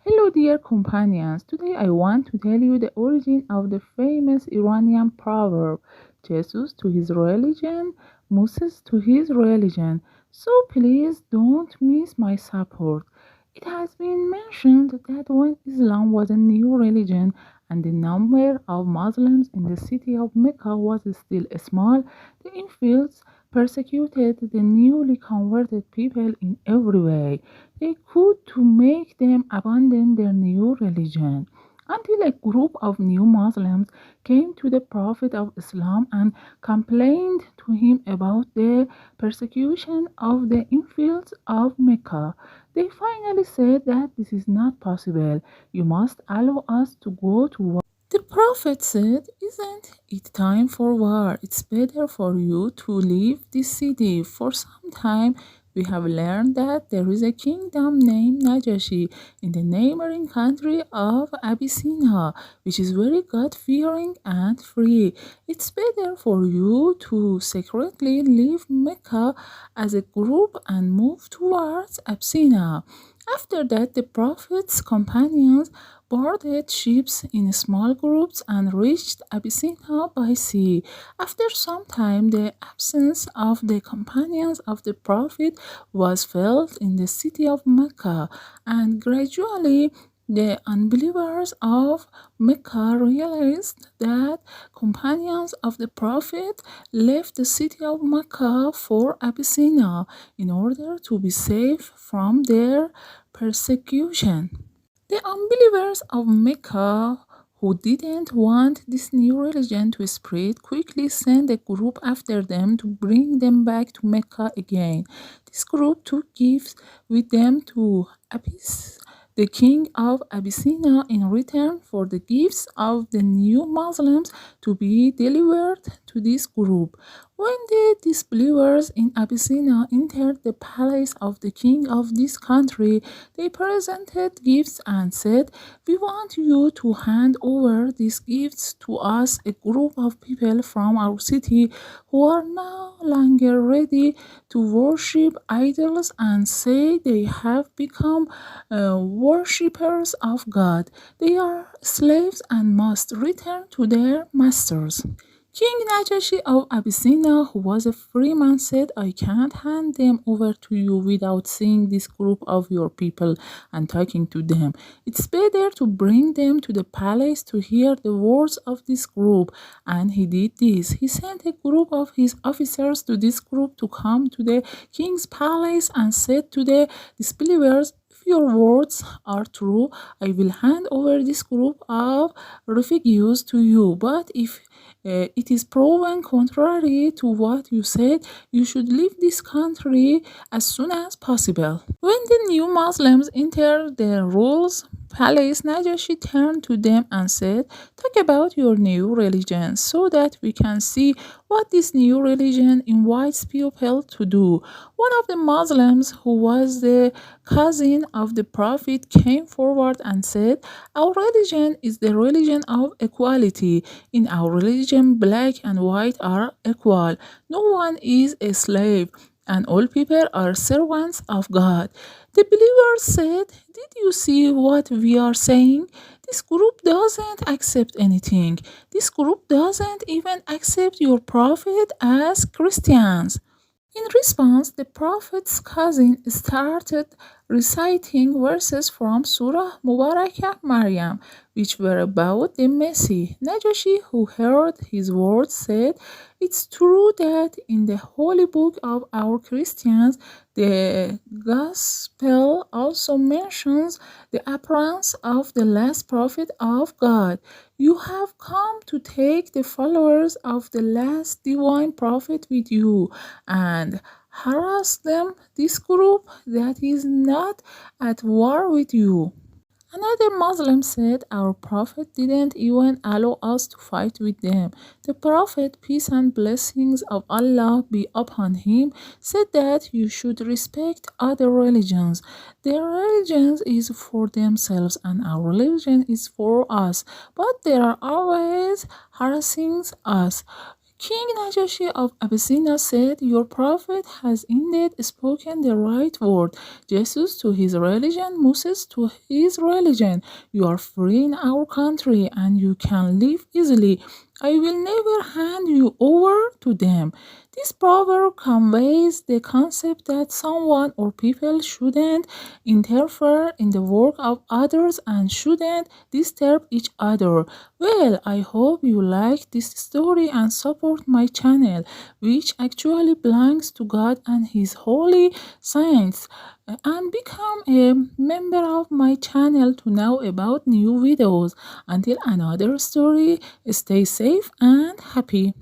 Hello, dear companions. Today I want to tell you the origin of the famous Iranian proverb Jesus to his religion, Moses to his religion. So please don't miss my support. It has been mentioned that when Islam was a new religion and the number of Muslims in the city of Mecca was still small, the infidels persecuted the newly converted people in every way they could to make them abandon their new religion. Until a group of new Muslims came to the Prophet of Islam and complained to him about the persecution of the infidels of Mecca. They finally said that this is not possible. You must allow us to go to war. The Prophet said, "Isn't it time for war? It's better for you to leave this city. For some time, we have learned that there is a kingdom named Najashi in the neighboring country of Abyssinia, which is very God-fearing and free. It's better for you to secretly leave Mecca as a group and move towards Abyssinia." After that, the Prophet's companions boarded ships in small groups and reached Abyssinia by sea. After some time, the absence of the companions of the Prophet was felt in the city of Mecca, and gradually the unbelievers of Mecca realized that companions of the Prophet left the city of Mecca for Abyssinia in order to be safe from their persecution. The unbelievers of Mecca who didn't want this new religion to spread quickly sent a group after them to bring them back to Mecca again. This group took gifts with them to Abyss, the king of Abyssinia, in return for the gifts of the new Muslims to be delivered to this group. When the disbelievers in Abyssinia entered the palace of the king of this country, they presented gifts and said, "We want you to hand over these gifts to us, a group of people from our city who are no longer ready to worship idols and say they have become worshippers of God. They are slaves and must return to their masters." King Najashi of Abyssinia, who was a free man, said, "I can't hand them over to you without seeing this group of your people and talking to them. It's better to bring them to the palace to hear the words of this group." And he did this. He sent a group of his officers to this group to come to the king's palace and said to the disbelievers, "If your words are true, I will hand over this group of refugees to you. But if it is proven contrary to what you said, you should leave this country as soon as possible." When the new Muslims entered the ruler's palace, Najashi turned to them and said, "Talk about your new religion so that we can see what this new religion invites people to do." One of the Muslims, who was the cousin of the Prophet, came forward and said, "Our religion is the religion of equality. In our religion, black and white are equal. No one is a slave, and all people are servants of God." The believers said, "Did you see what we are saying? This group doesn't accept anything. This group doesn't even accept your prophet as Christians." In response, the Prophet's cousin started reciting verses from Surah Mubarakah Maryam, which were about the Messiah. Najashi, who heard his words, said, "It's true that in the holy book of our Christians, the Gospel also mentions the appearance of the last prophet of God. You have come to take the followers of the last divine prophet with you and harass them, this group that is not at war with you." Another Muslim said, "Our Prophet didn't even allow us to fight with them. The Prophet, peace and blessings of Allah be upon him, said that you should respect other religions. Their religion is for themselves and our religion is for us, but they are always harassing us. King Najashi of Abyssinia said, "Your prophet has indeed spoken the right word. Jesus to his religion, Moses to his religion. You are free in our country and you can live easily. I will never hand you over to them." This proverb conveys the concept that someone or people shouldn't interfere in the work of others and shouldn't disturb each other. Well, I hope you like this story and support my channel, which actually belongs to God and His holy saints, and become a member of my channel to know about new videos. Until another story, stay safe and happy.